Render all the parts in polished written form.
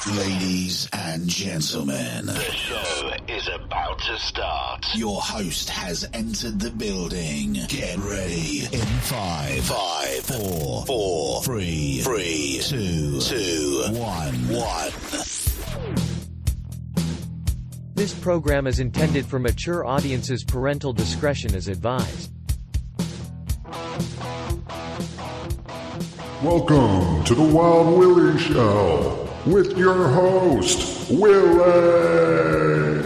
Ladies and gentlemen, the show is about to start. Your host has entered the building. Get ready in 5, 4, 3, 2, 1. This program is intended for mature audiences. Parental discretion is advised. Welcome to the Wild Willie Show with your host, Willie.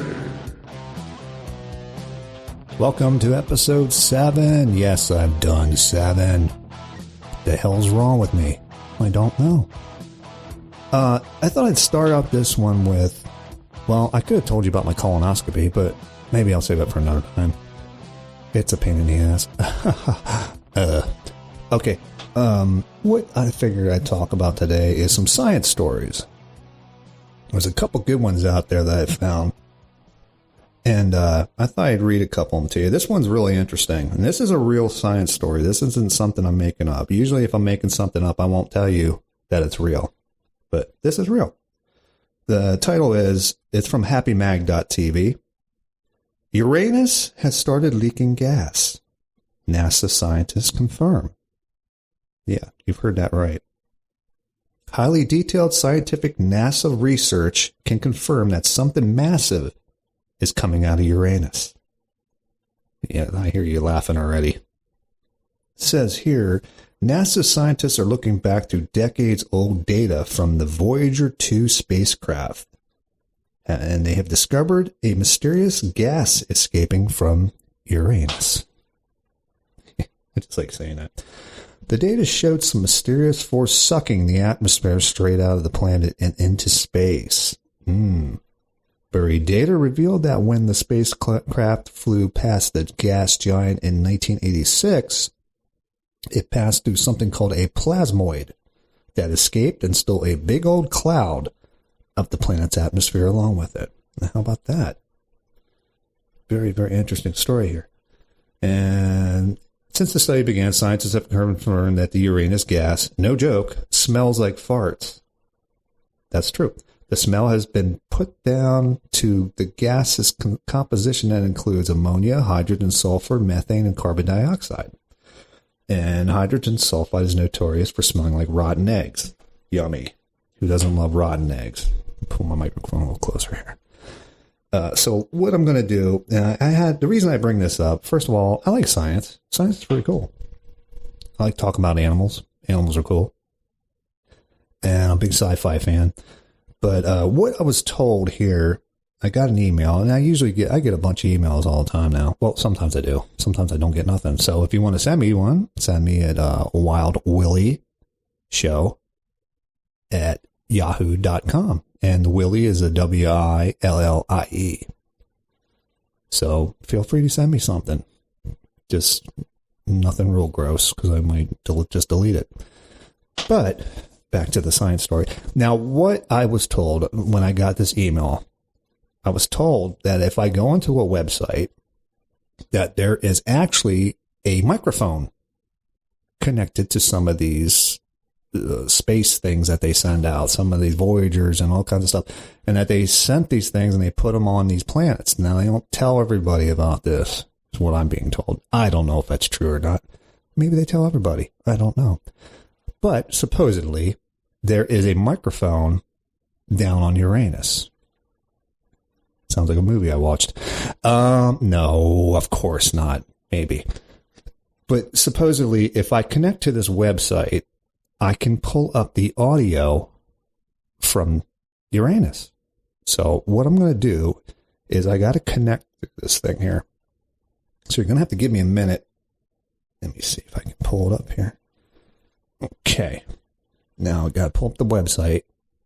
Welcome to episode 7. Yes, I've done 7. What the hell's wrong with me? I don't know. I thought I'd start out this one with, well, I could have told you about my colonoscopy, but maybe I'll save it for another time. It's a pain in the ass. Okay. What I figured I'd talk about today is some science stories. There's a couple good ones out there that I found. And I thought I'd read a couple of them to you. This one's really interesting. And this is a real science story. This isn't something I'm making up. Usually if I'm making something up, I won't tell you that it's real. But this is real. The title is, it's from happymag.tv. Uranus has started leaking gas. NASA scientists confirm. Yeah, you've heard that right. Highly detailed scientific NASA research can confirm that something massive is coming out of Uranus. Yeah, I hear you laughing already. It says here, NASA scientists are looking back through decades-old data from the Voyager 2 spacecraft, and they have discovered a mysterious gas escaping from Uranus. I just like saying that. The data showed some mysterious force sucking the atmosphere straight out of the planet and into space. Buried data revealed that when the spacecraft flew past the gas giant in 1986, it passed through something called a plasmoid that escaped and stole a big old cloud of the planet's atmosphere along with it. Now, how about that? Very, very interesting story here. And since the study began, scientists have confirmed that the Uranus gas, no joke, smells like farts. That's true. The smell has been put down to the gas's composition that includes ammonia, hydrogen, sulfur, methane, and carbon dioxide. And hydrogen sulfide is notorious for smelling like rotten eggs. Yummy. Who doesn't love rotten eggs? Pull my microphone a little closer here. So what I'm going to do, the reason I bring this up, first of all, I like science. Science is pretty cool. I like talking about animals. Animals are cool. And I'm a big sci-fi fan. But what I was told here, I got an email, and I get a bunch of emails all the time now. Well, sometimes I do. Sometimes I don't get nothing. So if you want to send me one, send me at wildwillieshow@yahoo.com. And Willie is a Willie. So feel free to send me something. Just nothing real gross, because I might just delete it. But back to the science story. Now, what I was told when I got this email, I was told that if I go onto a website, that there is actually a microphone connected to some of these space things that they send out, some of these Voyagers and all kinds of stuff, and that they sent these things and they put them on these planets. Now, they don't tell everybody about this, is what I'm being told. I don't know if that's true or not. Maybe they tell everybody. I don't know. But supposedly, there is a microphone down on Uranus. Sounds like a movie I watched. No, of course not. Maybe. But supposedly, if I connect to this website, I can pull up the audio from Uranus. So what I'm going to do is I got to connect to this thing here. So you're going to have to give me a minute. Let me see if I can pull it up here. Okay. Now I got to pull up the website,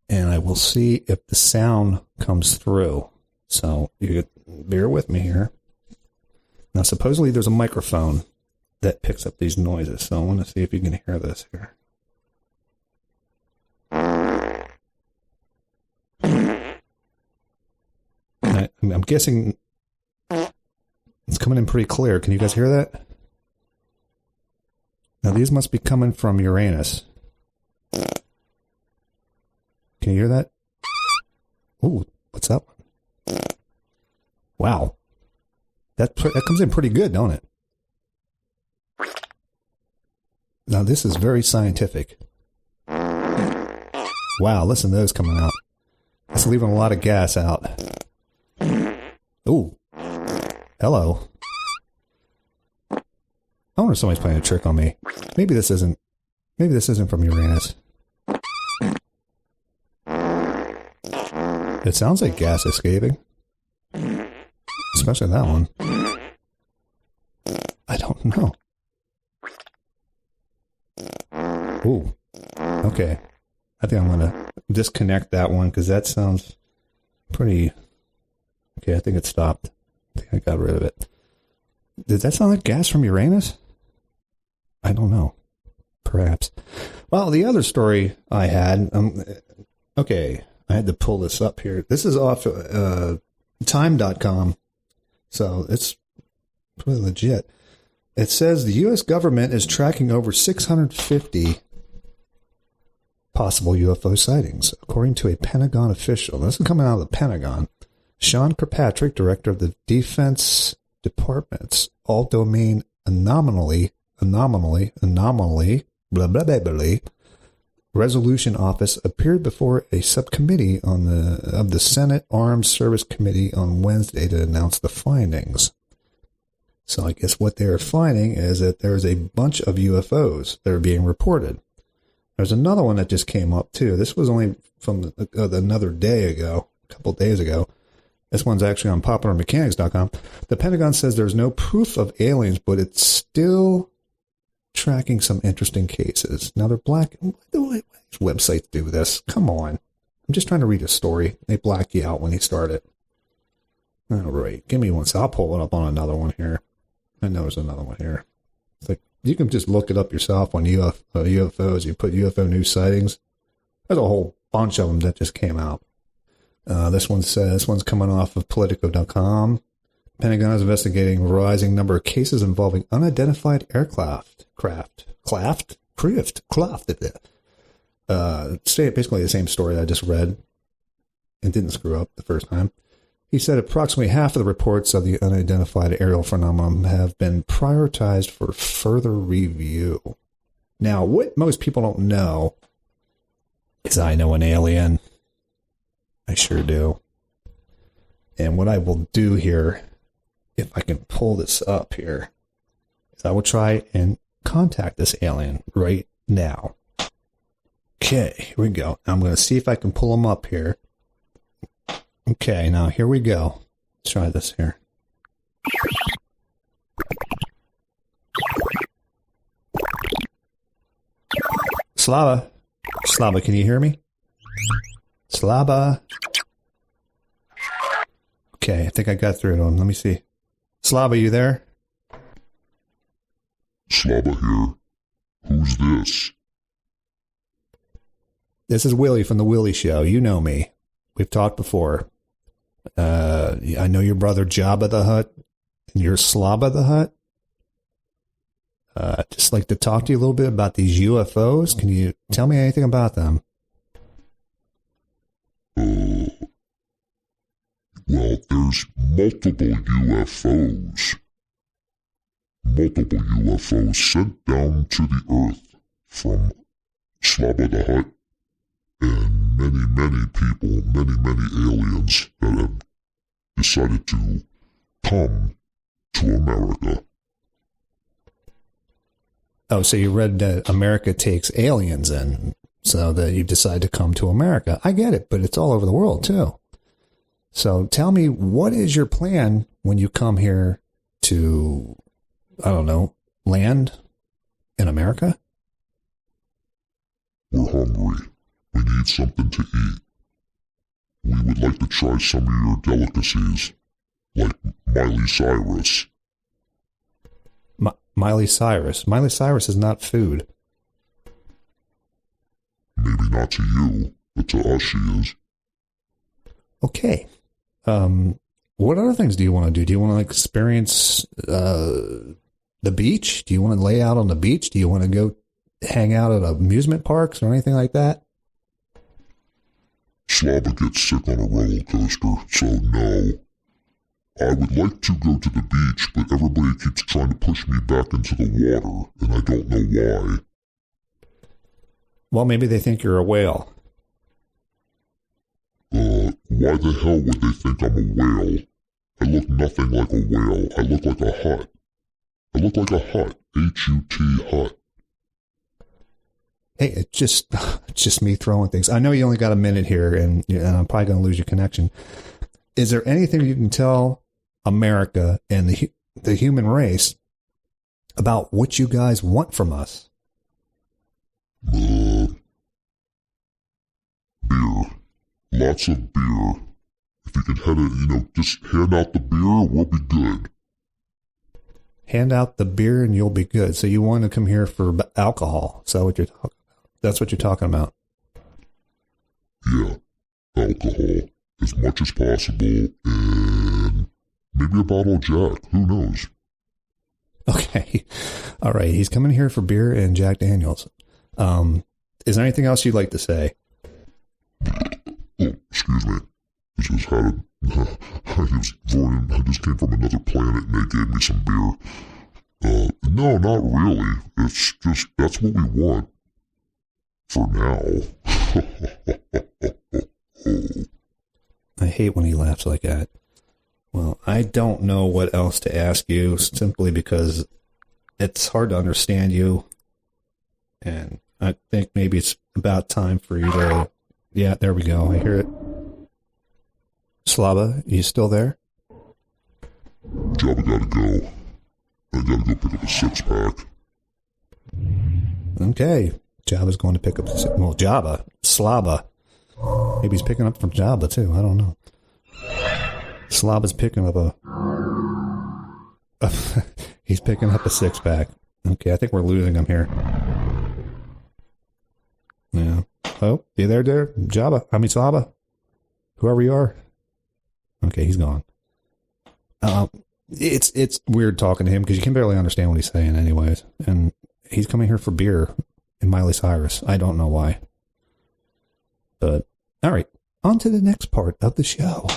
and I will see if the sound comes through. So you bear with me here. Now supposedly there's a microphone that picks up these noises. So I want to see if you can hear this here. I'm guessing it's coming in pretty clear. Can you guys hear that? Now these must be coming from Uranus. Can you hear that? Ooh, what's that one? Wow. That comes in pretty good, don't it? Now, this is very scientific. Wow, listen to those coming out. It's leaving a lot of gas out. Ooh. Hello. I wonder if somebody's playing a trick on me. Maybe this isn't from Uranus. It sounds like gas escaping. Especially that one. I don't know. Ooh. Okay. I think I'm going to disconnect that one because that sounds pretty... Okay, I think it stopped. I think I got rid of it. Did that sound like gas from Uranus? I don't know. Perhaps. Well, the other story I had... okay, I had to pull this up here. This is off time.com, so it's pretty legit. It says the U.S. government is tracking over 650 possible UFO sightings, according to a Pentagon official. This is coming out of the Pentagon. Sean Kirkpatrick, director of the Defense Department's All-Domain Anomaly, blah, blah, blah, blah, Resolution Office, appeared before a subcommittee of the Senate Armed Service Committee on Wednesday to announce the findings. So I guess what they're finding is that there's a bunch of UFOs that are being reported. There's another one that just came up, too. This was only from another day ago, a couple days ago. This one's actually on popularmechanics.com. The Pentagon says there's no proof of aliens, but it's still tracking some interesting cases. Now, they're black. Why do websites do this? Come on. I'm just trying to read a story. They black you out when you start it. All right. Give me one. So I'll pull it up on another one here. I know there's another one here. It's like, you can just look it up yourself on UFOs. You put UFO news sightings. There's a whole bunch of them that just came out. This one's coming off of Politico.com. Pentagon is investigating rising number of cases involving unidentified aircraft. Basically the same story I just read. It didn't screw up the first time. He said approximately half of the reports of the unidentified aerial phenomenon have been prioritized for further review. Now, what most people don't know is I know an alien. I sure do. And what I will do here, if I can pull this up here, is I will try and contact this alien right now. Okay, here we go. I'm going to see if I can pull him up here. Okay, now here we go. Let's try this here. Slava, can you hear me? Slava. Okay, I think I got through to him. Let me see. Slava, you there? Slava here. Who's this? This is Willie from the Willie Show. You know me. We've talked before. I know your brother Jabba the Hutt and you're Slava the Hutt. Just like to talk to you a little bit about these UFOs. Can you tell me anything about them? Well, there's multiple UFOs. Multiple UFOs sent down to the Earth from Slava the Hutt and many people, many aliens that have decided to come to America. Oh, so you read that America takes aliens in, so that you decide to come to America. I get it, but it's all over the world, too. So tell me, what is your plan when you come here to, I don't know, land in America? We're hungry. We need something to eat. We would like to try some of your delicacies, like Miley Cyrus. Miley Cyrus? Miley Cyrus is not food. Maybe not to you, but to us she is. Okay. What other things do you want to do? Do you want to experience the beach? Do you want to lay out on the beach? Do you want to go hang out at amusement parks or anything like that? Slava gets sick on a roller coaster, so no. I would like to go to the beach, but everybody keeps trying to push me back into the water, and I don't know why. Well, maybe they think you're a whale. Why the hell would they think I'm a whale? I look nothing like a whale. I look like a hut. I look like a hut. H-U-T, hut. Hey, it's just me throwing things. I know you only got a minute here, and I'm probably going to lose your connection. Is there anything you can tell America and the human race about what you guys want from us? Beer. Lots of beer. If you can just hand out the beer, we'll be good. Hand out the beer and you'll be good. So you want to come here for alcohol? Is that what you're talking about? That's what you're talking about? Yeah. Alcohol. As much as possible. And maybe a bottle of Jack. Who knows? Okay. All right. He's coming here for beer and Jack Daniels. Is there anything else you'd like to say? Oh, excuse me. I just had I just came from another planet and they gave me some beer. No, not really. It's just, that's what we want. For now. I hate when he laughs like that. Well, I don't know what else to ask you, simply because it's hard to understand you. And I think maybe it's about time for you to... Yeah, there we go. I hear it. Slava, you still there? Jabba gotta go. I gotta go pick up a six-pack. Okay. Jabba's going to pick up... Well, Jabba. Slava. Maybe he's picking up from Jabba, too. I don't know. Slava's picking up he's picking up a six-pack. Okay, I think we're losing him here. Yeah. Oh, you there, Jabba? I mean, Slava? Whoever you are. Okay, he's gone. It's weird talking to him because you can barely understand what he's saying anyways. And he's coming here for beer in Miley Cyrus. I don't know why. But, all right. On to the next part of the show.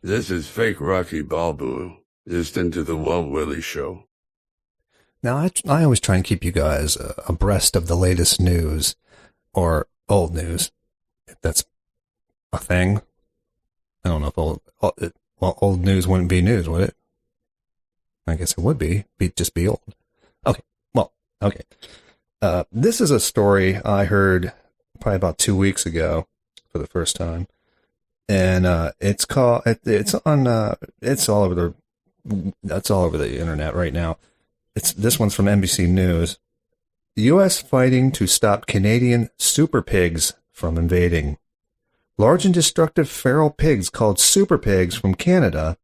This is fake Rocky Balboa, just into the Willie show. Now, I always try and keep you guys abreast of the latest news, or old news, if that's a thing. I don't know if old news wouldn't be news, would it? I guess it would be. Just be old. Okay. Well, okay. This is a story I heard probably about 2 weeks ago for the first time. And it's all over the internet right now. This one's from NBC News. The U.S. fighting to stop Canadian super pigs from invading. Large and destructive feral pigs called super pigs from Canada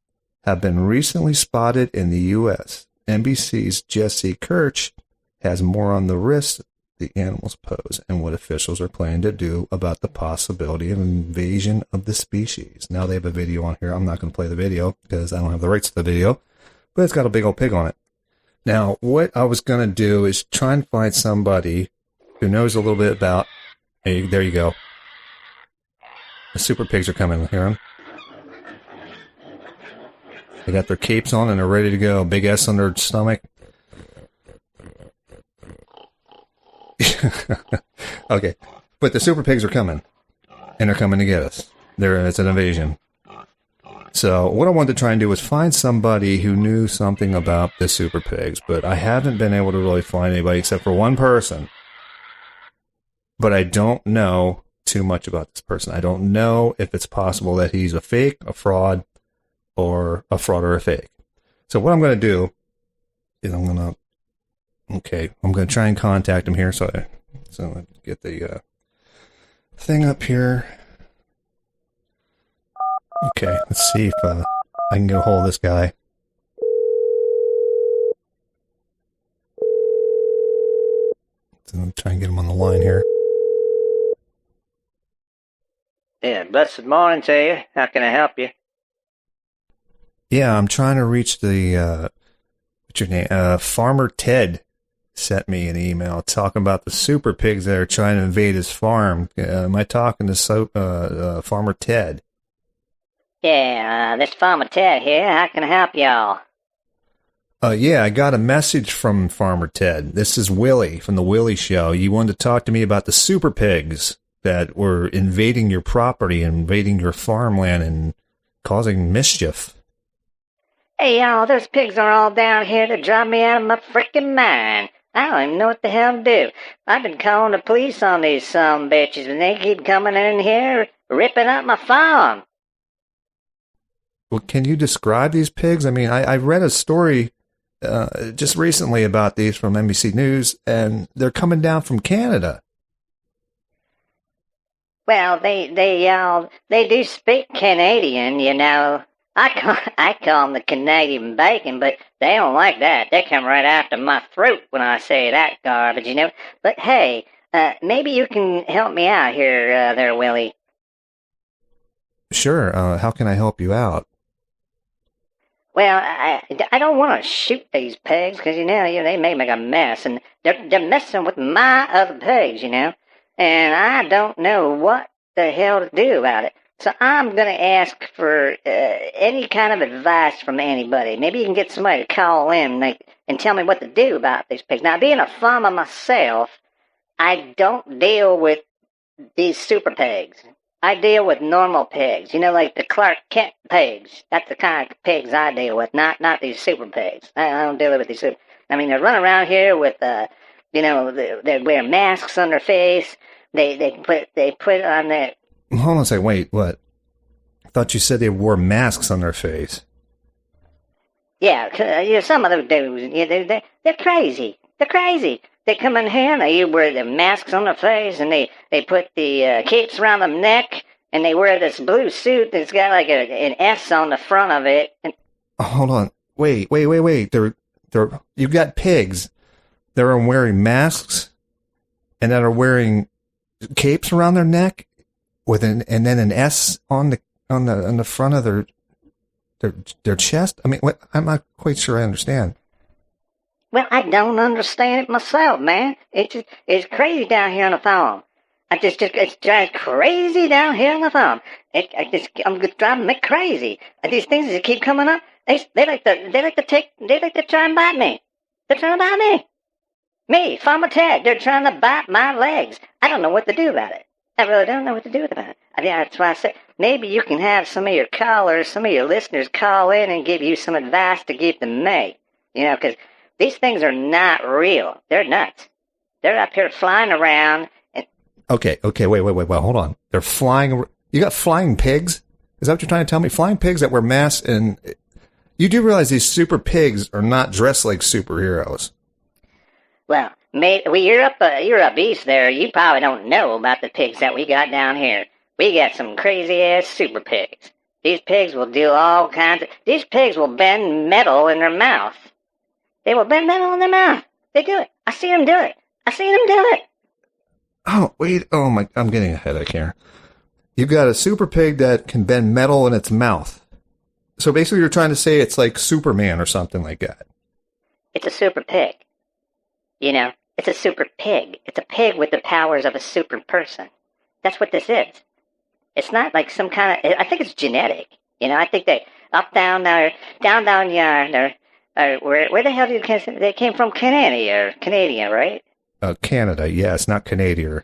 have been recently spotted in the U.S. NBC's Jesse Kirch has more on the risks the animals pose and what officials are planning to do about the possibility of invasion of the species. Now they have a video on here. I'm not going to play the video because I don't have the rights to the video, but it's got a big old pig on it. Now, what I was going to do is try and find somebody who knows a little bit about... Hey, there you go. The super pigs are coming. Hear them? They got their capes on and they're ready to go. Big S on their stomach. Okay. But the super pigs are coming. And they're coming to get us. It's an invasion. So what I wanted to try and do was find somebody who knew something about the super pigs, but I haven't been able to really find anybody except for one person. But I don't know too much about this person. I don't know if it's possible that he's a fake, a fraud, or a fake. So what I'm going to do is I'm going to try and contact him here. So I get the thing up here. Okay, let's see if I can get a hold of this guy. So I'm trying to get him on the line here. Yeah, blessed morning to you. How can I help you? Yeah, I'm trying to reach the, what's your name? Farmer Ted. sent me an email talking about the super pigs that are trying to invade his farm. Am I talking to Farmer Ted? Yeah, this Farmer Ted here. How can I help y'all? Yeah, I got a message from Farmer Ted. This is Willie from the Willie Show. You wanted to talk to me about the super pigs that were invading your property, invading your farmland, and causing mischief. Hey, y'all, those pigs are all down here to drive me out of my frickin' mind. I don't even know what the hell to do. I've been calling the police on these bitches, and they keep coming in here, ripping up my farm. Well, can you describe these pigs? I mean, I read a story just recently about these from NBC News, and they're coming down from Canada. Well, they do speak Canadian, you know. I call them the Canadian bacon, but they don't like that. They come right after my throat when I say that garbage, you know. But hey, maybe you can help me out here, there, Willie. Sure. How can I help you out? Well, I don't want to shoot these pigs because, you know, they may make a mess, and they're messing with my other pigs, you know. And I don't know what the hell to do about it. So I'm going to ask for any kind of advice from anybody. Maybe you can get somebody to call in and tell me what to do about these pigs. Now, being a farmer myself, I don't deal with these super pigs. I deal with normal pigs, you know, like the Clark Kent pigs. That's the kind of pigs I deal with, not these super pigs. I don't deal with these super. I mean, they run around here with, you know, they wear masks on their face. They put on their. Hold on a second. Wait, what? I thought you said they wore masks on their face. Yeah, some of those dudes, they're crazy. They're crazy. They come in here and they wear their masks on their face, and they put the capes around their neck, and they wear this blue suit that's got like an S on the front of it. And hold on. Wait. You got pigs that are wearing masks and that are wearing capes around their neck with and then an S on the front of their chest. I mean, I'm not quite sure I understand. Well, I don't understand it myself, man. It's crazy down here on the farm. It's just crazy down here on the farm. I'm driving me crazy. These things that keep coming up, they like to try and bite me. They're trying to bite me. Me, Farmer Ted, they're trying to bite my legs. I don't know what to do about it. I really don't know what to do about it. That's why I said, maybe you can have some of your callers, some of your listeners call in and give you some advice to give to me. You know, because these things are not real. They're nuts. They're up here flying around. Okay, wait, hold on. They're flying. You got flying pigs? Is that what you're trying to tell me? Flying pigs that wear masks, and you do realize these super pigs are not dressed like superheroes. Well, mate, you're up east there. You probably don't know about the pigs that we got down here. We got some crazy-ass super pigs. These pigs will do all kinds of... These pigs will bend metal in their mouth. They will bend metal in their mouth. They do it. I see them do it. Oh, wait. Oh, my... I'm getting a headache here. You've got a super pig that can bend metal in its mouth. So basically you're trying to say it's like Superman or something like that. It's a super pig. You know, it's a super pig. It's a pig with the powers of a super person. That's what this is. It's not like some kind of... I think it's genetic. You know, I think they... Up, down, there, down, yard, where the hell did they came from? Canada, right? Canada, yes, not Canadian.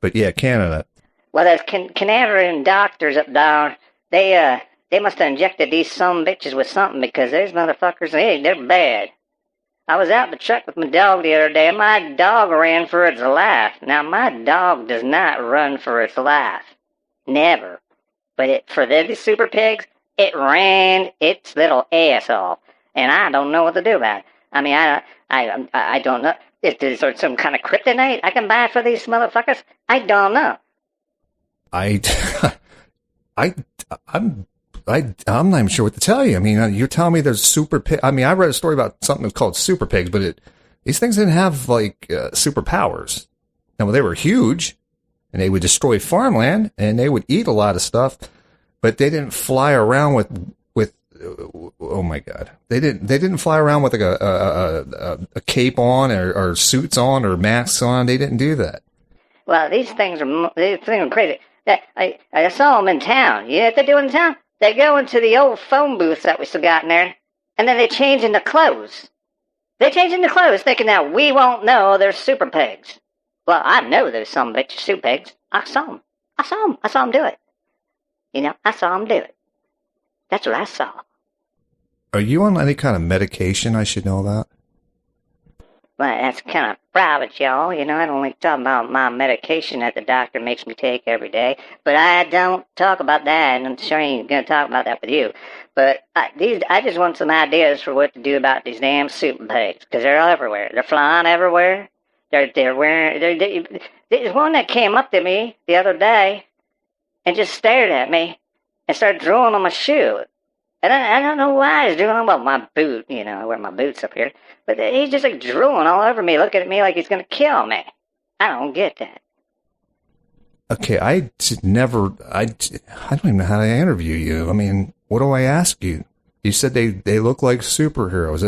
But yeah, Canada. Well, those Canadian doctors up down, they must have injected these some bitches with something, because those motherfuckers, they're bad. I was out in the truck with my dog the other day, and my dog ran for its life. Now, my dog does not run for its life. Never. But for the super pigs, it ran its little ass off. And I don't know what to do about it. I mean, I don't know. Is there some kind of kryptonite I can buy for these motherfuckers? I don't know. I'm not even sure what to tell you. I mean, you're telling me there's super pig. I mean, I read a story about something that's called super pigs, but these things didn't have like superpowers. Now, they were huge, and they would destroy farmland, and they would eat a lot of stuff, but they didn't fly around with oh my God. They didn't fly around with like a cape on or suits on or masks on. They didn't do that. Well, these things are crazy. I saw them in town. You know what they do in town? They go into the old phone booths that we still got in there, and then they change into clothes. They change into clothes thinking that we won't know they're super pigs. Well, I know there's some bitch super pigs. I saw them. I saw them do it. You know, I saw them do it. That's what I saw. Are you on any kind of medication I should know about? Well, that's kind of private, y'all. You know, I don't like talking about my medication that the doctor makes me take every day. But I don't talk about that, and I'm sure I ain't going to talk about that with you. But I just want some ideas for what to do about these damn super pigs, because they're everywhere. They're flying everywhere. They're wearing... There's one that came up to me the other day and just stared at me and started drooling on my shoe. And I don't know why he's drooling. Well, my boot, you know, I wear my boots up here. But he's just like drooling all over me, looking at me like he's going to kill me. I don't get that. Okay, I don't even know how to interview you. I mean, what do I ask you? You said they look like superheroes.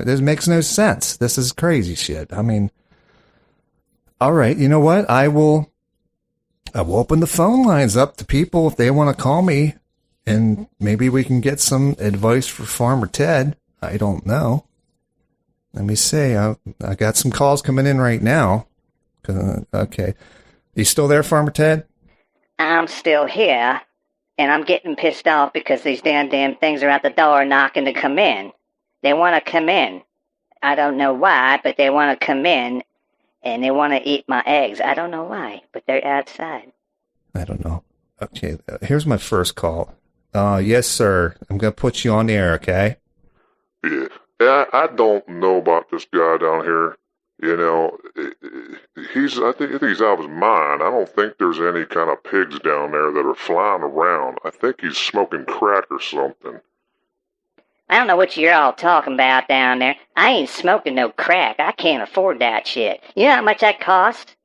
This makes no sense. This is crazy shit. I mean, all right, you know what? I will open the phone lines up to people if they want to call me, and maybe we can get some advice for Farmer Ted. I don't know. Let me see. I got some calls coming in right now. Okay. You still there, Farmer Ted? I'm still here, and I'm getting pissed off because these damn things are at the door knocking to come in. They want to come in. I don't know why, but they want to come in, and they want to eat my eggs. I don't know why, but they're outside. I don't know. Okay, here's my first call. Yes, sir. I'm going to put you on the air, okay? Yeah. I don't know about this guy down here. You know, I think he's out of his mind. I don't think there's any kind of pigs down there that are flying around. I think he's smoking crack or something. I don't know what you're all talking about down there. I ain't smoking no crack. I can't afford that shit. You know how much that costs?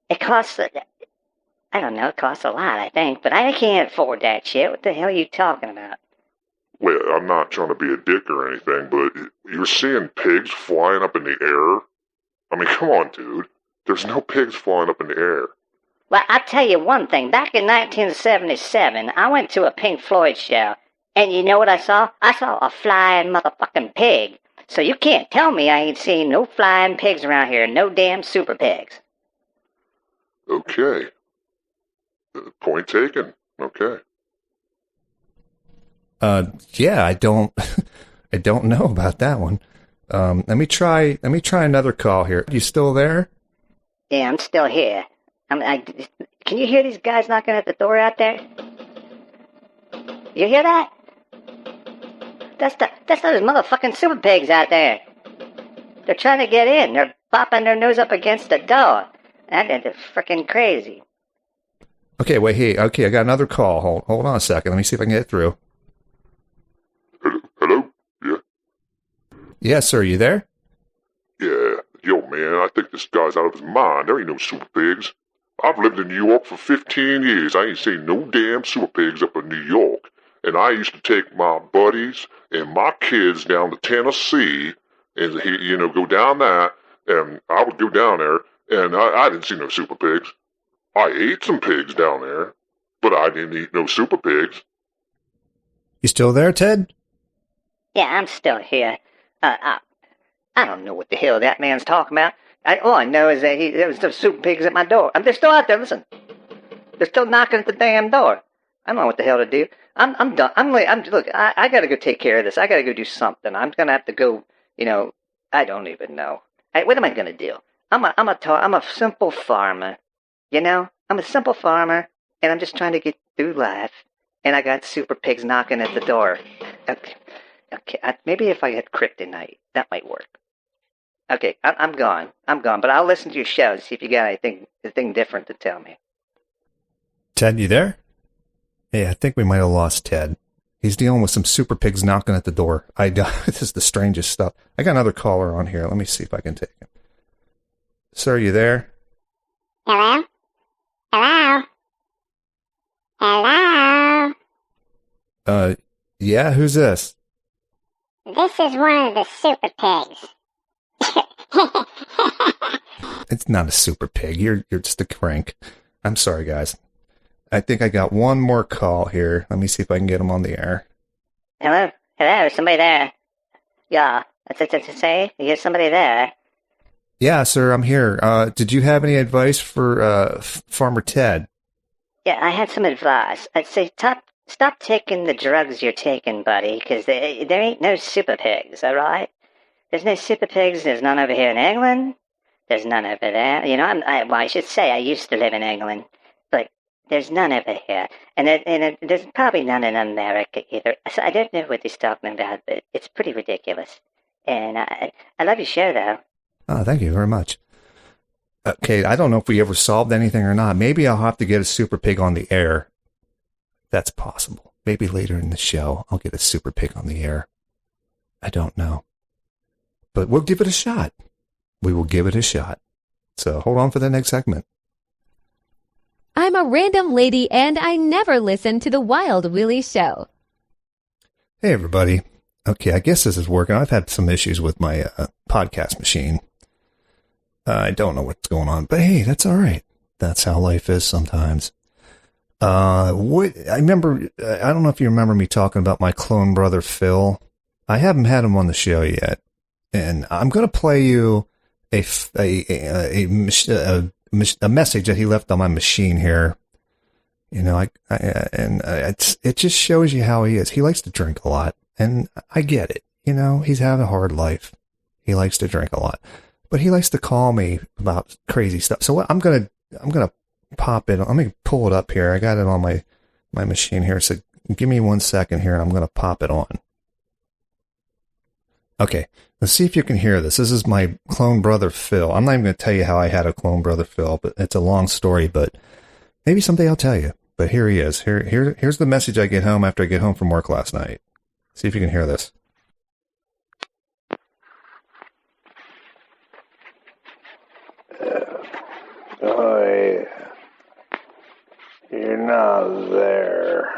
It costs, I don't know, it costs a lot, I think, but I can't afford that shit. What the hell are you talking about? Well, I'm not trying to be a dick or anything, but you're seeing pigs flying up in the air? I mean, come on, dude. There's no pigs flying up in the air. Well, I'll tell you one thing. Back in 1977, I went to a Pink Floyd show, and you know what I saw? I saw a flying motherfucking pig. So you can't tell me I ain't seen no flying pigs around here, no damn super pigs. Okay. Point taken. Okay. Yeah, I don't know about that one. Let me try another call here. You still there? Yeah, I'm still here. Can you hear these guys knocking at the door out there? You hear that? That's those motherfucking super pigs out there. They're trying to get in. They're popping their nose up against the door. They're freaking crazy. Okay, wait, hey, okay, I got another call. Hold on a second. Let me see if I can get through. Hello? Yeah? Yes, sir, you there? Yeah. Yo, man, I think this guy's out of his mind. There ain't no super pigs. I've lived in New York for 15 years. I ain't seen no damn super pigs up in New York. And I used to take my buddies and my kids down to Tennessee and, go down that. And I would go down there, and I didn't see no super pigs. I ate some pigs down there, but I didn't eat no super pigs. You still there, Ted? Yeah, I'm still here. I don't know what the hell that man's talking about. All I know is that there was some super pigs at my door. They're still out there, listen. They're still knocking at the damn door. I don't know what the hell to do. I'm done. Look, I gotta go take care of this. I gotta go do something. I'm gonna have to go, I don't even know. What am I gonna do? I'm a simple farmer. I'm a simple farmer, and I'm just trying to get through life. And I got super pigs knocking at the door. Okay. Maybe if I had kryptonite, that might work. Okay, I'm gone, but I'll listen to your show and see if you got anything different to tell me. Ted, you there? Hey, I think we might have lost Ted. He's dealing with some super pigs knocking at the door. This is the strangest stuff. I got another caller on here. Let me see if I can take him. Sir, you there? Hello? Hello? Hello? Yeah, who's this? This is one of the super pigs. It's not a super pig. You're just a crank. I'm sorry, guys. I think I got one more call here. Let me see if I can get him on the air. Hello? Hello? Somebody there? Yeah. Say, there's somebody there. Yeah, sir, I'm here. Did you have any advice for Farmer Ted? Yeah, I had some advice. I'd say stop taking the drugs you're taking, buddy, because there ain't no super pigs, all right? There's no super pigs. There's none over here in England. There's none over there. You know, I should say I used to live in England, but there's none over here. And there's probably none in America either. So I don't know what he's talking about, but it's pretty ridiculous. And I love your show, though. Oh, thank you very much. Okay, I don't know if we ever solved anything or not. Maybe I'll have to get a super pig on the air. That's possible. Maybe later in the show, I'll get a super pig on the air. I don't know. But we'll give it a shot. We will give it a shot. So hold on for the next segment. I'm a random lady and I never listen to the Wild Willie show. Hey, everybody. Okay, I guess this is working. I've had some issues with my podcast machine. I don't know what's going on, but hey, that's all right. That's how life is sometimes. I remember, I don't know if you remember me talking about my clone brother, Phil. I haven't had him on the show yet. And I'm going to play you a message that he left on my machine here. You know, it just shows you how he is. He likes to drink a lot, and I get it. You know, he's had a hard life. He likes to drink a lot, but he likes to call me about crazy stuff. So what I'm going to pop it. Let me pull it up here. I got it on my machine here. So give me 1 second here and I'm going to pop it on. Okay. Let's see if you can hear this. This is my clone brother, Phil. I'm not even going to tell you how I had a clone brother, Phil, but it's a long story, but maybe someday I'll tell you. But here he is. Here's the message I get home after I get home from work last night. See if you can hear this. Oh, you're not there.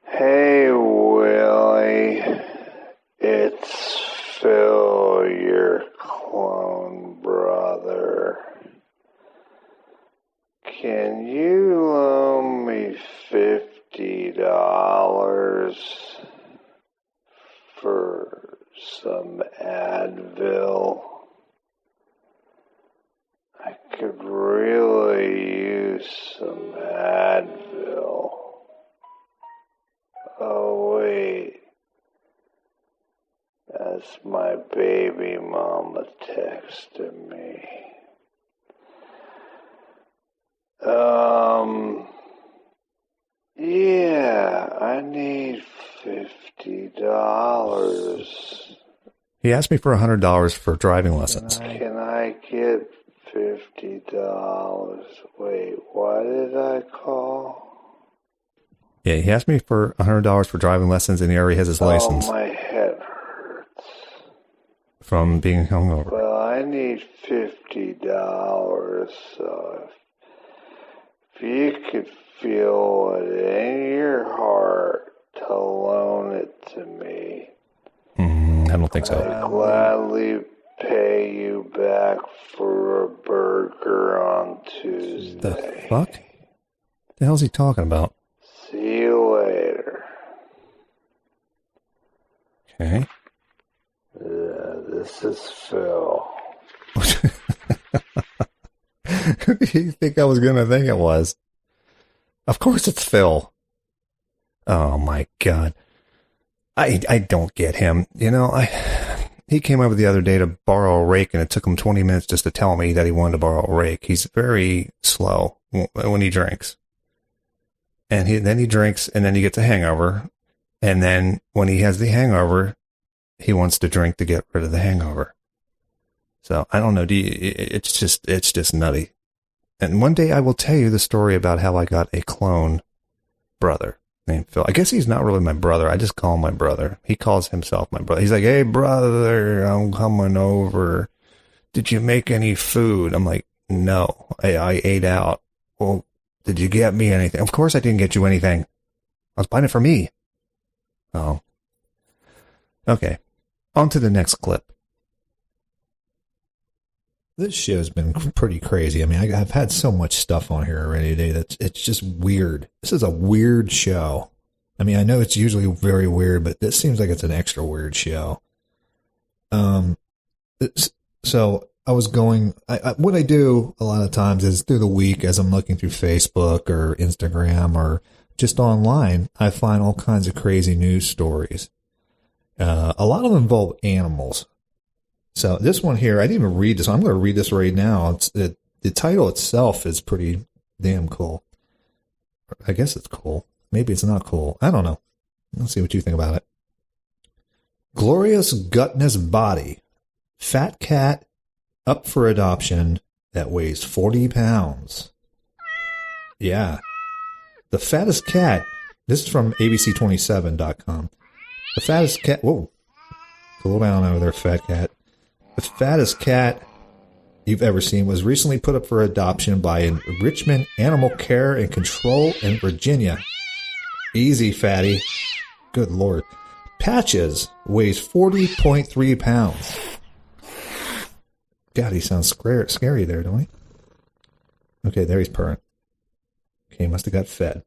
Hey, Willie. It's Phil, your clone brother. Can you loan me $50 for some Advil? I could really use some Advil. Oh, wait. That's my baby mama texting me. Yeah, I need $50. He asked me for $100 for driving lessons. Can I get $50? Wait, why did I call? Yeah, he asked me for $100 for driving lessons, and he already has his license. Oh, my head hurts. From being hungover. Well, I need $50, so if you could feel it in your heart to loan it to me, I don't think so. I'd gladly pay you back for a burger on Tuesday. The fuck? The hell's he talking about? See you later. Okay. This is Phil. Who do you think I was going to think it was? Of course it's Phil. Oh my God. I don't get him. You know, he came over the other day to borrow a rake and it took him 20 minutes just to tell me that he wanted to borrow a rake. He's very slow when he drinks. And then he drinks and then he gets a hangover. And then when he has the hangover, he wants to drink to get rid of the hangover. So I don't know. It's just nutty. And one day I will tell you the story about how I got a clone brother named Phil. I guess he's not really my brother. I just call him my brother. He calls himself my brother. He's like, hey, brother, I'm coming over. Did you make any food? I'm like, no, I ate out. Well, did you get me anything? Of course I didn't get you anything. I was buying it for me. Oh. Okay. On to the next clip. This show's been pretty crazy. I mean, I've had so much stuff on here already today that it's just weird. This is a weird show. I mean, I know it's usually very weird, but this seems like it's an extra weird show. So I was going, what I do a lot of times is through the week as I'm looking through Facebook or Instagram or just online, I find all kinds of crazy news stories. A lot of them involve animals. So this one here, I didn't even read this. I'm going to read this right now. The title itself is pretty damn cool. I guess it's cool. Maybe it's not cool. I don't know. Let's see what you think about it. Glorious gutness body. Fat cat up for adoption that weighs 40 pounds. Yeah. The fattest cat. This is from abc27.com. The fattest cat. Whoa. Cool down over there, fat cat. The fattest cat you've ever seen was recently put up for adoption by Richmond Animal Care and Control in Virginia. Easy, fatty. Good Lord. Patches weighs 40.3 pounds. God, he sounds scary there, don't he? Okay, there he's purring. Okay, he must have got fed.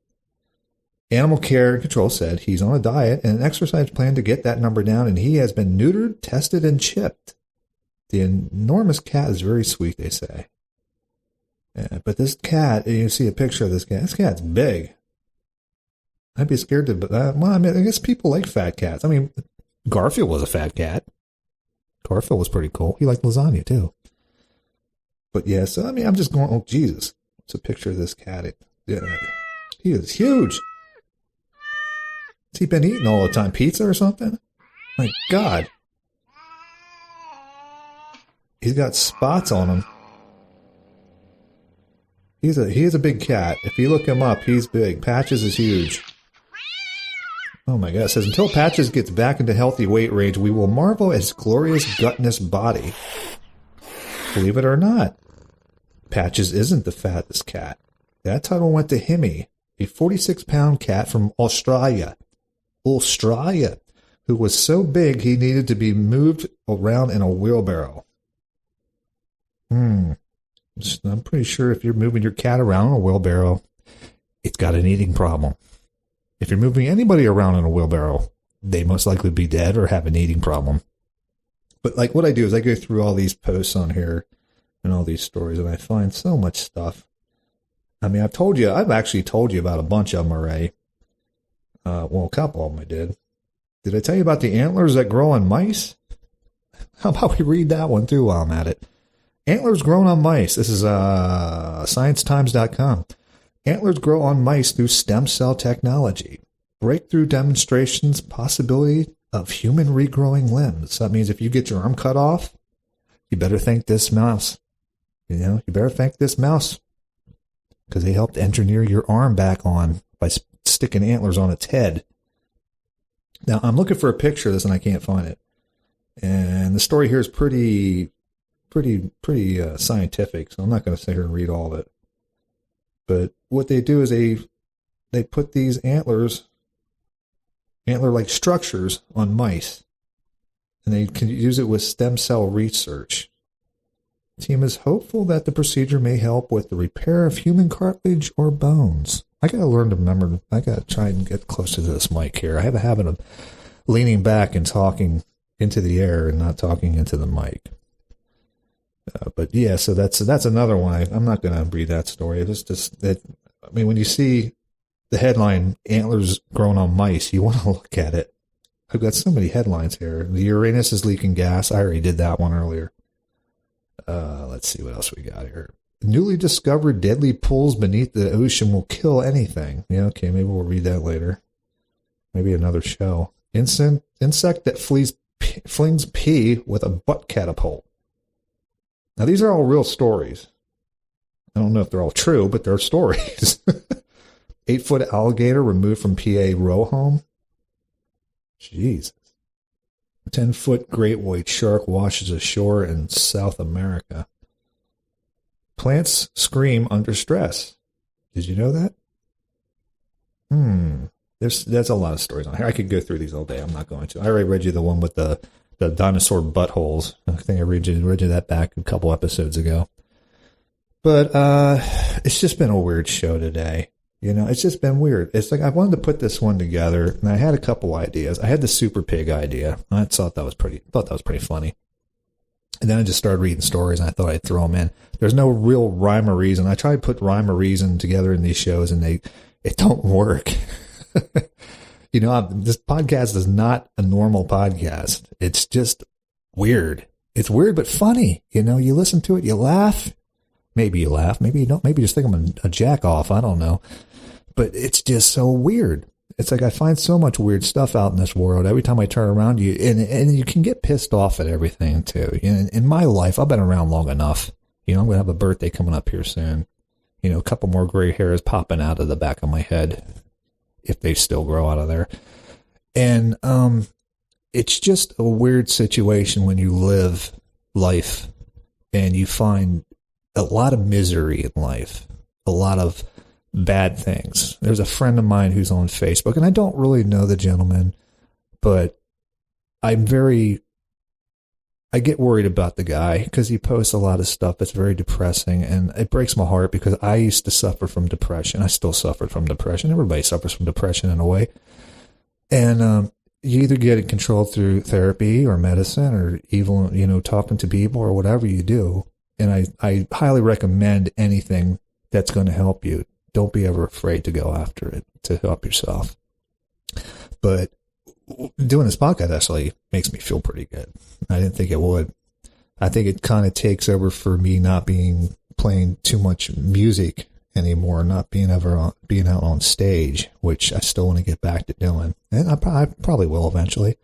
Animal Care and Control said he's on a diet and an exercise plan to get that number down, and he has been neutered, tested, and chipped. The enormous cat is very sweet, they say. Yeah, but this cat, you see a picture of this cat. This cat's big. I'd be scared to, well, I mean, I guess people like fat cats. I mean, Garfield was a fat cat. Garfield was pretty cool. He liked lasagna, too. But yeah, so, I mean, I'm just going, oh, Jesus. It's a picture of this cat. Yeah, he is huge. Has he been eating all the time? Pizza or something? My God. He's got spots on him. He is a big cat. If you look him up, he's big. Patches is huge. Oh my God. It says, until Patches gets back into healthy weight range, we will marvel at his glorious gutness body. Believe it or not, Patches isn't the fattest cat. That title went to Himmy, a 46-pound cat from Australia, who was so big he needed to be moved around in a wheelbarrow. I'm pretty sure if you're moving your cat around in a wheelbarrow, it's got an eating problem. If you're moving anybody around in a wheelbarrow, they most likely be dead or have an eating problem. But like what I do is I go through all these posts on here and all these stories, and I find so much stuff. I mean, I've actually told you about a bunch of them already. Well, a couple of them I did. Did I tell you about the antlers that grow on mice? How about we read that one too while I'm at it? Antlers grown on mice. This is sciencetimes.com. Antlers grow on mice through stem cell technology. Breakthrough demonstrations possibility of human regrowing limbs. That means if you get your arm cut off, you better thank this mouse. You better thank this mouse because they helped engineer your arm back on by sticking antlers on its head. Now, I'm looking for a picture of this and I can't find it. And the story here is pretty scientific, so I'm not going to sit here and read all of it. But what they do is they put these antler-like structures on mice, and they can use it with stem cell research. The team is hopeful that the procedure may help with the repair of human cartilage or bones. I got to learn to remember. I got to try and get closer to this mic here. I have a habit of leaning back and talking into the air and not talking into the mic. But yeah, so that's another one. I'm not going to read that story. I mean, when you see the headline, antlers grown on mice, you want to look at it. I've got so many headlines here. The Uranus is leaking gas. I already did that one earlier. Let's see what else we got here. Newly discovered deadly pools beneath the ocean will kill anything. Yeah, okay, maybe we'll read that later. Maybe another show. Insect that flings pee with a butt catapult. Now, these are all real stories. I don't know if they're all true, but they're stories. 8-foot alligator removed from PA row home. Jesus. 10-foot great white shark washes ashore in South America. Plants scream under stress. Did you know that? There's a lot of stories on here. I could go through these all day. I'm not going to. I already read you the one with the dinosaur buttholes. I think I read you that back a couple episodes ago. But it's just been a weird show today. It's just been weird. It's like I wanted to put this one together, and I had a couple ideas. I had the super pig idea. I thought that was pretty funny. And then I just started reading stories, and I thought I'd throw them in. There's no real rhyme or reason. I try to put rhyme or reason together in these shows, and it don't work. This podcast is not a normal podcast. It's just weird. It's weird but funny. You listen to it, you laugh. Maybe you laugh. Maybe you don't. Maybe you just think I'm a jack off. I don't know. But it's just so weird. It's like I find so much weird stuff out in this world. Every time I turn around, and you can get pissed off at everything too. In my life, I've been around long enough. I'm going to have a birthday coming up here soon. A couple more gray hairs popping out of the back of my head, if they still grow out of there. And it's just a weird situation when you live life and you find a lot of misery in life, a lot of bad things. There's a friend of mine who's on Facebook, and I don't really know the gentleman, but I get worried about the guy because he posts a lot of stuff that's very depressing, and it breaks my heart because I used to suffer from depression. I still suffer from depression. Everybody suffers from depression in a way. And you either get it controlled through therapy or medicine or even, talking to people or whatever you do. And I highly recommend anything that's going to help you. Don't be ever afraid to go after it to help yourself. But doing this podcast actually makes me feel pretty good. I didn't think it would. I think it kind of takes over for me not playing too much music anymore, not being out on stage, which I still want to get back to doing. And I probably will eventually.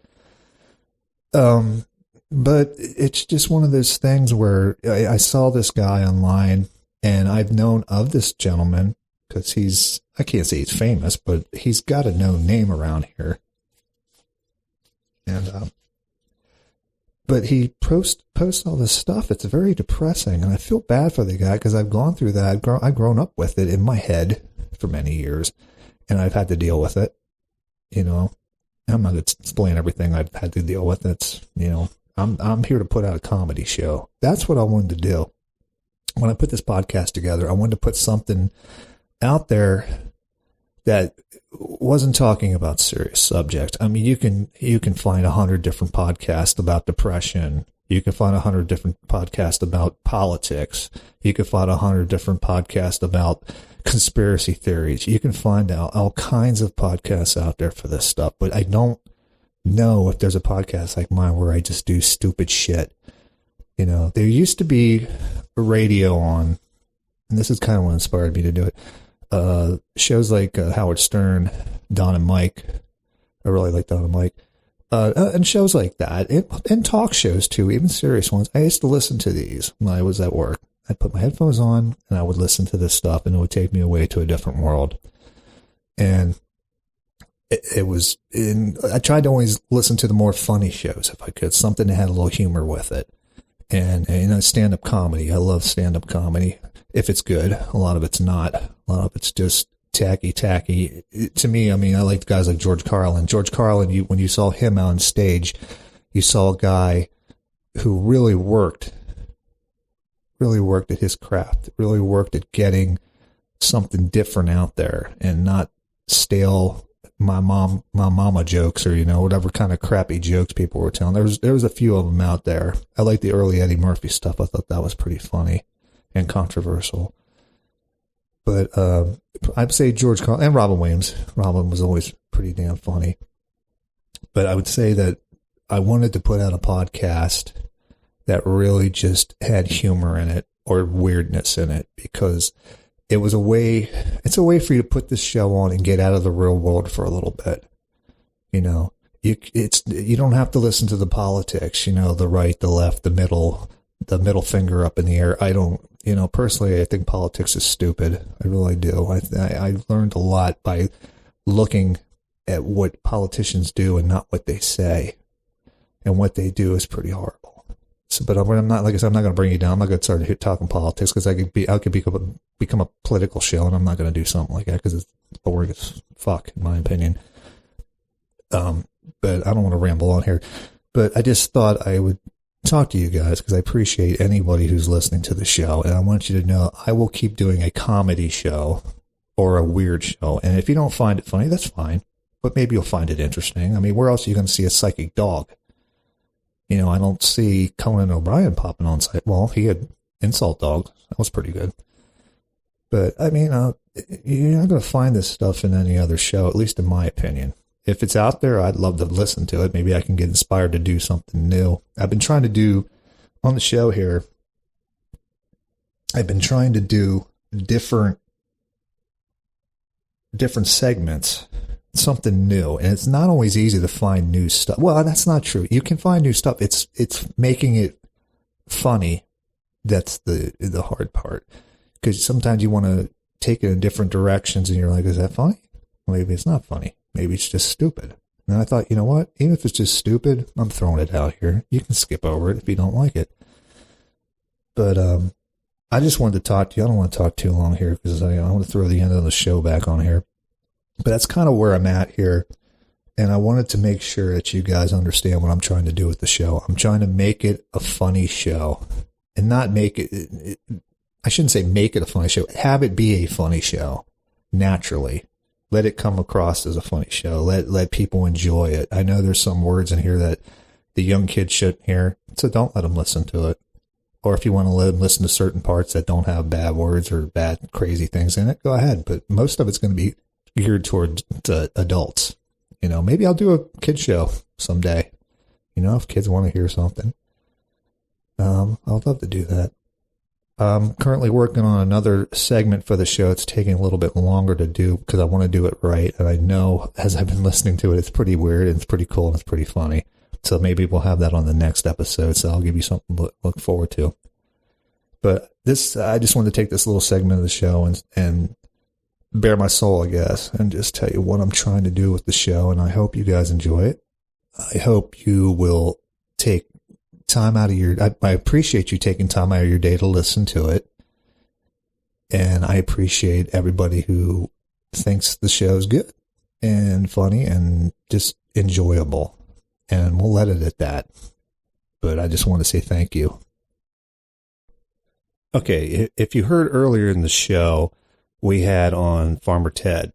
But it's just one of those things where I saw this guy online, and I've known of this gentleman because I can't say he's famous, but he's got a known name around here. And, but he posts all this stuff. It's very depressing, and I feel bad for the guy because I've gone through that. I've grown up with it in my head for many years, and I've had to deal with it. I'm not going to explain everything I've had to deal with. It's, I'm here to put out a comedy show. That's what I wanted to do. When I put this podcast together, I wanted to put something out there that wasn't talking about serious subjects. I mean, you can find 100 different podcasts about depression. You can find 100 different podcasts about politics. You can find 100 different podcasts about conspiracy theories. You can find out all kinds of podcasts out there for this stuff, but I don't know if there's a podcast like mine where I just do stupid shit. There used to be a radio on, and this is kind of what inspired me to do it. Shows like Howard Stern, Don and Mike. I really like Don and Mike. And shows like that, and talk shows too, even serious ones. I used to listen to these when I was at work. I'd put my headphones on, and I would listen to this stuff, and it would take me away to a different world. And I tried to always listen to the more funny shows if I could, something that had a little humor with it. And stand-up comedy. I love stand-up comedy. If it's good, a lot of it's not. A lot of it's just tacky. To me, I mean, I like guys like George Carlin. George Carlin, when you saw him on stage, you saw a guy who really worked at his craft, really worked at getting something different out there and not stale my mama jokes or, whatever kind of crappy jokes people were telling. There was a few of them out there. I like the early Eddie Murphy stuff. I thought that was pretty funny and controversial. But I'd say George Carlin and Robin Williams. Robin was always pretty damn funny. But I would say that I wanted to put out a podcast that really just had humor in it or weirdness in it, because it's a way for you to put this show on and get out of the real world for a little bit. You don't have to listen to the politics, the right, the left, the middle finger up in the air. I don't, personally, I think politics is stupid. I really do. I learned a lot by looking at what politicians do and not what they say. And what they do is pretty horrible. So, but I'm not, like I said, I'm not going to bring you down. I'm not going to start talking politics because I could become a political show, and I'm not going to do something like that because it's boring as fuck, in my opinion. But I don't want to ramble on here. But I just thought I would talk to you guys because I appreciate anybody who's listening to the show, and I want you to know I will keep doing a comedy show or a weird show. And if you don't find it funny, that's fine. But maybe you'll find it interesting. I mean, where else are you going to see a psychic dog? You know, I don't see Conan O'Brien popping on site. Well, he had Insult Dog. That was pretty good. But, I mean, you're not going to find this stuff in any other show, at least in my opinion. If it's out there, I'd love to listen to it. Maybe I can get inspired to do something new. I've been trying to do, on the show here, I've been trying to do different segments, something new. And it's not always easy to find new stuff. Well, that's not true. You can find new stuff. It's making it funny. That's the hard part. Because sometimes you want to take it in different directions and you're like, is that funny? Maybe it's not funny. Maybe it's just stupid. And I thought, you know what? Even if it's just stupid, I'm throwing it out here. You can skip over it if you don't like it. But I just wanted to talk to you. I don't want to talk too long here because I want to throw the end of the show back on here. But that's kind of where I'm at here. And I wanted to make sure that you guys understand what I'm trying to do with the show. I'm trying to make it a funny show and not make it I shouldn't say make it a funny show. Have it be a funny show naturally. Let it come across as a funny show. Let people enjoy it. I know there's some words in here that the young kids shouldn't hear, so don't let them listen to it. Or if you want to let them listen to certain parts that don't have bad words or bad crazy things in it, go ahead. But most of it's going to be geared towards adults. You know, maybe I'll do a kids show someday. You know, if kids want to hear something, I'd love to do that. I'm currently working on another segment for the show. It's taking a little bit longer to do because I want to do it right. And I know as I've been listening to it, it's pretty weird and it's pretty cool and it's pretty funny. So maybe we'll have that on the next episode. So I'll give you something to look forward to. But I just wanted to take this little segment of the show and bare my soul, I guess, and just tell you what I'm trying to do with the show. And I hope you guys enjoy it. I hope you will take time out of I appreciate you taking time out of your day to listen to it. And I appreciate everybody who thinks the show's good and funny and just enjoyable. And we'll let it at that. But I just want to say thank you. Okay, if you heard earlier in the show, we had on Farmer Ted,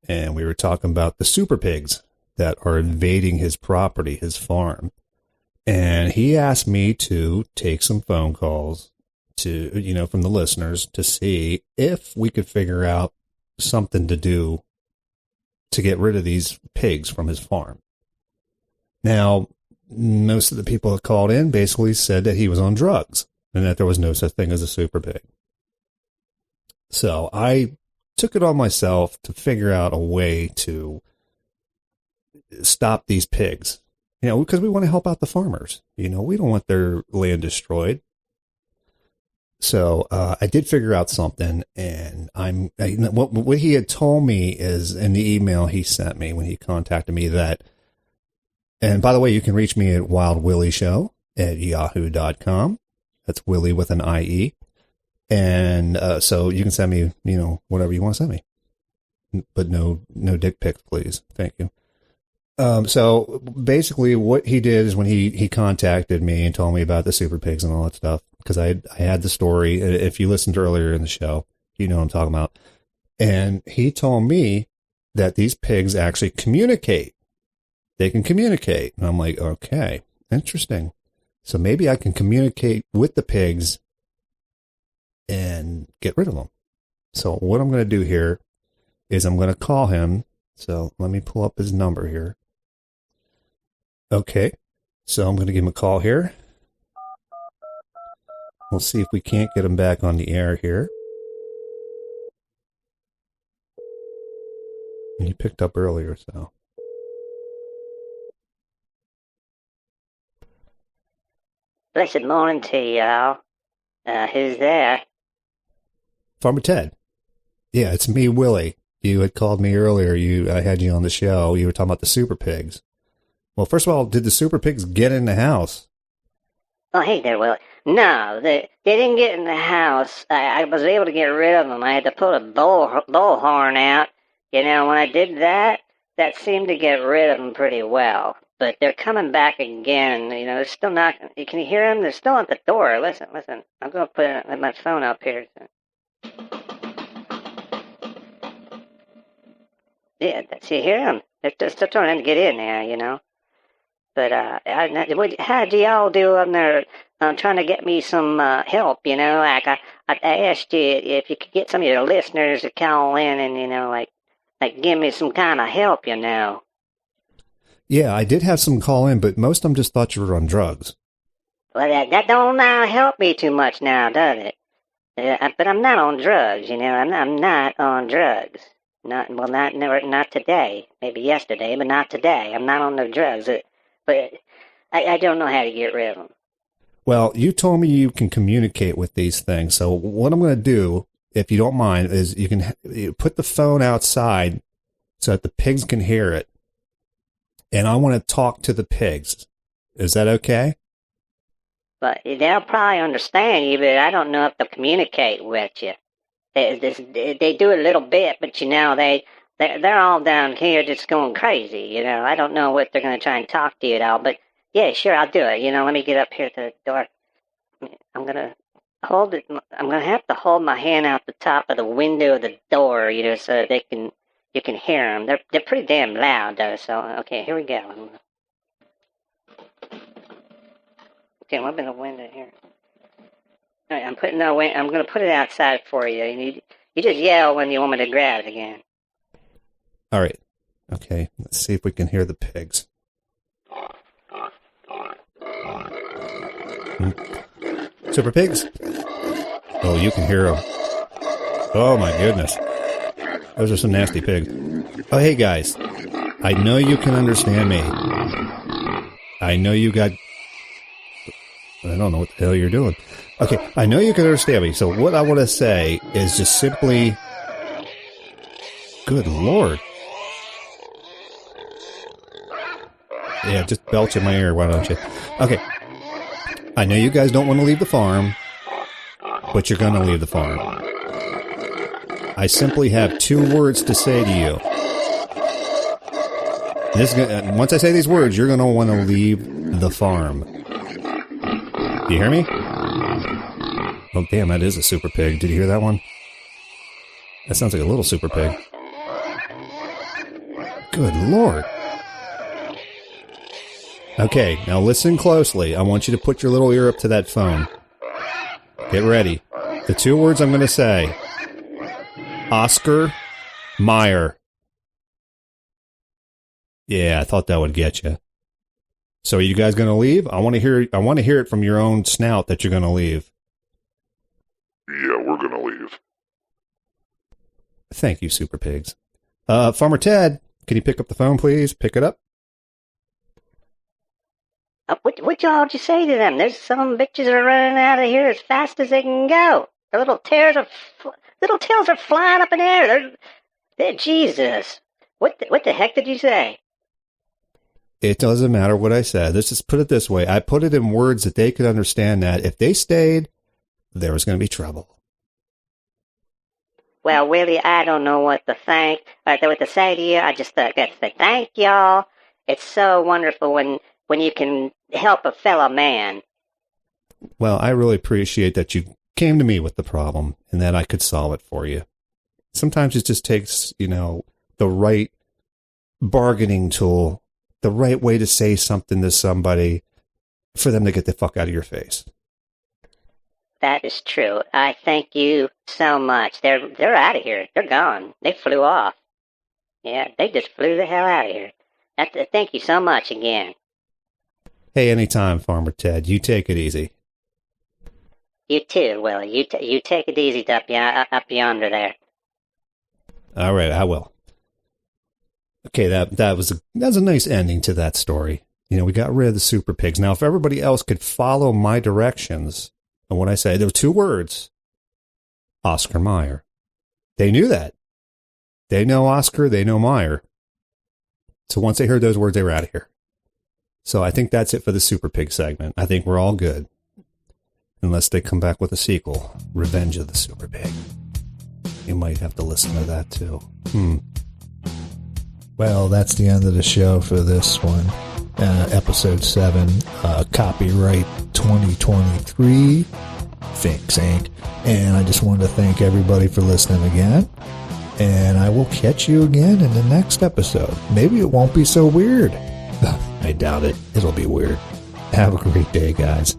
and we were talking about the super pigs that are invading his property, his farm. And he asked me to take some phone calls from the listeners to see if we could figure out something to do to get rid of these pigs from his farm. Now, most of the people that called in basically said that he was on drugs and that there was no such thing as a super pig. So I took it on myself to figure out a way to stop these pigs. You know, because we want to help out the farmers. You know, we don't want their land destroyed. So I did figure out something, and what he had told me is in the email he sent me when he contacted me that. And by the way, you can reach me at wildwillieshow@yahoo.com. That's Willie with an IE. And so you can send me, whatever you want to send me, but no dick pics, please. Thank you. So basically what he did is when he contacted me and told me about the super pigs and all that stuff, because I had the story. If you listened earlier in the show, you know what I'm talking about. And he told me that these pigs actually communicate. They can communicate. And I'm like, okay, interesting. So maybe I can communicate with the pigs and get rid of them. So what I'm going to do here is I'm going to call him. So let me pull up his number here. Okay, so I'm going to give him a call here. We'll see if we can't get him back on the air here. And he picked up earlier, so. Blessed morning to y'all. Who's there? Farmer Ted. Yeah, it's me, Willie. You had called me earlier. I had you on the show. You were talking about the super pigs. Well, first of all, did the super pigs get in the house? Oh, hey there, Willie. No, they didn't get in the house. I was able to get rid of them. I had to pull a bullhorn out. You know, when I did that, that seemed to get rid of them pretty well. But they're coming back again. You know, they're still knocking. Can you hear them? They're still at the door. Listen. I'm going to put my phone up here. Yeah, you hear them? They're still trying to get in there, you know. But how do y'all do on there trying to get me some help, you know? Like, I asked you if you could get some of your listeners to call in and, you know, like give me some kind of help, you know. Yeah, I did have some call in, but most of them just thought you were on drugs. Well, that don't help me too much now, does it? But I'm not on drugs, you know. I'm not on drugs. Not today. Maybe yesterday, but not today. I'm not on no drugs. But I don't know how to get rid of them. Well, you told me you can communicate with these things. So what I'm going to do, if you don't mind, is you put the phone outside so that the pigs can hear it. And I want to talk to the pigs. Is that okay? But they'll probably understand you, but I don't know if they'll communicate with you. They do a little bit, but you know, they're all down here just going crazy, you know. I don't know what they're going to try and talk to you at all, but yeah, sure, I'll do it. You know, let me get up here to the door. I'm going to hold it. I'm going to have to hold my hand out the top of the window of the door, you know, so you can hear them. They're pretty damn loud, though, so, okay, here we go. Okay, I'm opening the window here. All right, I'm going to put it outside for you. You just yell when you want me to grab it again. All right. Okay, let's see if we can hear the pigs. Super pigs? Oh, you can hear them. Oh, my goodness. Those are some nasty pigs. Oh, hey, guys. I know you can understand me. I know you got... I don't know what the hell you're doing. Okay, I know you can understand me. So what I want to say is just simply... Good Lord. Yeah, just belch in my ear, why don't you? Okay. I know you guys don't want to leave the farm, but you're going to leave the farm. I simply have 2 words to say to you. Once I say these words, you're going to want to leave the farm. Do you hear me? Oh, damn, that is a super pig. Did you hear that one? That sounds like a little super pig. Good Lord. Okay, now listen closely. I want you to put your little ear up to that phone. Get ready. The 2 words I'm going to say. Oscar Mayer. Yeah, I thought that would get you. So are you guys going to leave? I want to hear it from your own snout that you're going to leave. Yeah, we're going to leave. Thank you, Super Pigs. Farmer Ted, can you pick up the phone, please? Pick it up. What y'all did you say to them? There's some bitches are running out of here as fast as they can go. Their little tails are flying up in the air. They're Jesus. What the heck did you say? It doesn't matter what I said. Let's just put it this way. I put it in words that they could understand that if they stayed, there was going to be trouble. Well, Willie, I don't know what to say to you. I just got to say thank y'all. It's so wonderful when you can help a fellow man. Well, I really appreciate that you came to me with the problem and that I could solve it for you. Sometimes it just takes, the right bargaining tool, the right way to say something to somebody for them to get the fuck out of your face. That is true. I thank you so much. They're out of here. They're gone. They flew off. Yeah, they just flew the hell out of here. Thank you so much again. Hey, anytime, Farmer Ted. You take it easy. You too, Willie. You take it easy up yonder there. All right, I will. Okay, that was a nice ending to that story. We got rid of the super pigs. Now, if everybody else could follow my directions and what I say, there were 2 words. Oscar Mayer. They knew that. They know Oscar, they know Mayer. So once they heard those words, they were out of here. So I think that's it for the super pig segment. I think we're all good. Unless they come back with a sequel, Revenge of the Super Pig. You might have to listen to that too. Well, that's the end of the show for this one. Episode 7, copyright 2023, Finks Inc. And I just wanted to thank everybody for listening again. And I will catch you again in the next episode. Maybe it won't be so weird. I doubt it. It'll be weird. Have a great day, guys.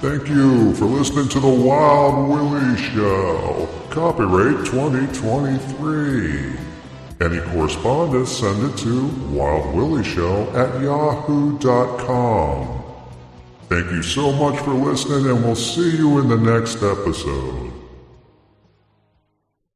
Thank you for listening to the Wild Willie Show. Copyright 2023. Any correspondence, send it to wildwillieshow@yahoo.com. Thank you so much for listening, and we'll see you in the next episode.